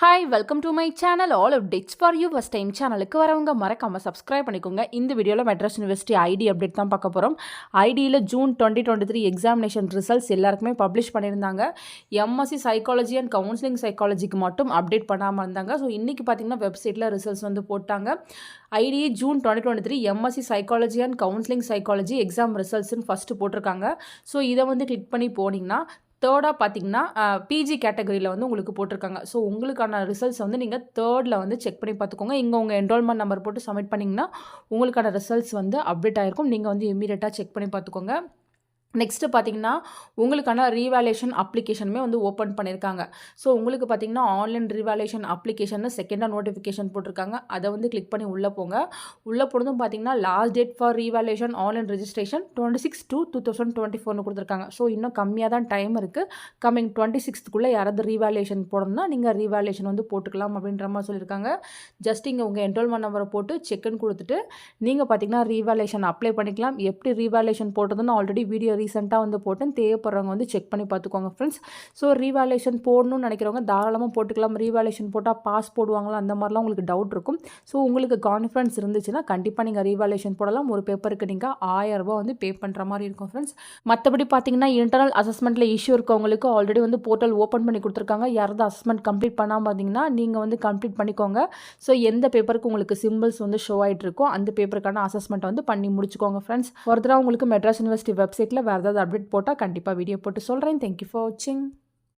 Hi welcome to my channel all updates for you first time சேனலுக்கு வரவங்க மறக்காமல் subscribe பண்ணிக்கோங்க. இந்த வீடியோவில் மெட்ராஸ் யூனிவர்சிட்டி ஐடி அப்டேட் தான் பார்க்க போகிறோம். ஐடியில் ஜூன் 2023 எக்ஸாமினேஷன் ரிசல்ட்ஸ் எல்லாருக்குமே பப்ளிஷ் பண்ணியிருந்தாங்க. எம்எஸ்சி சைக்காலஜி அண்ட் கவுன்சிலிங் சைக்காலஜிக்கு மட்டும் அப்டேட் பண்ணாமல் இருந்தாங்க. ஸோ இன்றைக்கி பார்த்தீங்கன்னா வெப்சைட்டில் ரிசல்ட்ஸ் வந்து போட்டாங்க. IDA June 2023 MSc psychology and counselling psychology exam ரிசல்ட்ஸ்னு ஃபஸ்ட்டு போட்டிருக்காங்க. ஸோ இதை வந்து கிளிக் பண்ணி போனீங்கன்னா தேர்டாக பார்த்தீங்கன்னா பிஜி கேட்டகரியில் வந்து உங்களுக்கு போட்டிருக்காங்க. ஸோ உங்களுக்கான ரிசல்ட்ஸ் வந்து நீங்கள் தேர்டில் வந்து செக் பண்ணி பார்த்துக்கோங்க. இங்கே உங்கள் என்ரோல்மெண்ட் நம்பர் போட்டு சப்மிட் பண்ணிங்கன்னா உங்களுக்கான ரிசல்ட்ஸ் வந்து அப்டேட் ஆகிருக்கும். நீங்கள் வந்து இமீடியட்டாக செக் பண்ணி பார்த்துக்கோங்க. நெக்ஸ்ட்டு பார்த்தீங்கன்னா உங்களுக்கான ரீவேல்யூஷன் அப்ளிகேஷனுமே வந்து ஓப்பன் பண்ணியிருக்காங்க. ஸோ உங்களுக்கு பார்த்தீங்கன்னா ஆன்லைன் ரீவேல்யூஷன் அப்ளிகேஷன் செகண்டாக நோட்டிஃபிகேஷன் போட்டிருக்காங்க. அதை வந்து கிளிக் பண்ணி உள்ளே போங்க. உள்ளே போனதும் பார்த்தீங்கன்னா last date for revaluation online registration 26/2/2024 கொடுத்துருக்காங்க. ஸோ இன்னும் கம்மியாக தான் டைம் இருக்குது. கம்மிங் 26க்குள்ளே யாராவது ரீவேல்யூஷன் போடணும்னா நீங்கள் ரீவேல்யூஷன் வந்து போட்டுக்கலாம் அப்படின்ற மாதிரி சொல்லியிருக்காங்க. ஜஸ்ட் இங்கே உங்கள் என்ரோல்மெண்ட் நம்பரை போட்டு செக்னு கொடுத்துட்டு நீங்கள் பார்த்தீங்கன்னா ரீவேல்யூஷன் அப்ளை பண்ணிக்கலாம். எப்படி ரீவேல்யூஷன் போட்டதுன்னு ஆல்ரெடி வீடியோ ரீசெண்டாக வந்து போட்டேன். தேவைப்படுறவங்க வந்து செக் பண்ணி பார்த்துக்கோங்க ஃப்ரெண்ட்ஸ். ஸோ ரீவேல்யூஷன் போடணும்னு நினைக்கிறவங்க தாராளமாக போட்டுக்கலாம். ரீவேல்யூஷன் போட்டால் பாஸ் போடுவாங்களா அந்த மாதிரிலாம் உங்களுக்கு டவுட் இருக்கும். ஸோ உங்களுக்கு கான்ஃபிடன்ஸ் இருந்துச்சுன்னா கண்டிப்பாக நீங்கள் ரீவேல்யூஷன் போடலாம். ஒரு பேப்பருக்கு நீங்கள் 1000 ரூபா வந்து பே பண்ணுற மாதிரி இருக்கும் ஃப்ரெண்ட்ஸ். மற்றபடி பார்த்தீங்கன்னா இன்டர்னல் அசஸ்மெண்ட்டில் இஷ்யூ இருக்கவங்களுக்கு ஆல்ரெடி வந்து போர்ட்டல் ஓப்பன் பண்ணி கொடுத்துருக்காங்க. யாராவது அசஸ்மெண்ட் கம்ப்ளீட் பண்ணாமல் இருந்தீங்கன்னா நீங்கள் வந்து கம்ப்ளீட் பண்ணிக்கோங்க. ஸோ எந்த பேப்பருக்கு உங்களுக்கு சிம்பிள்ஸ் வந்து ஷோ ஆகிட்டு இருக்கோ அந்த பேப்பருக்கான அசஸ்மெண்ட் வந்து பண்ணி முடிச்சுக்கோங்க ஃப்ரெண்ட்ஸ். ஃபர்தராக உங்களுக்கு மெட்ராஸ் யூனிவர்சிட்டி வெப்சைட்டில் வேறு ஏதாவது அப்டேட் போட்டால் கண்டிப்பாக வீடியோ போட்டு சொல்கிறேன். தேங்க்யூ ஃபார் வாட்சிங்.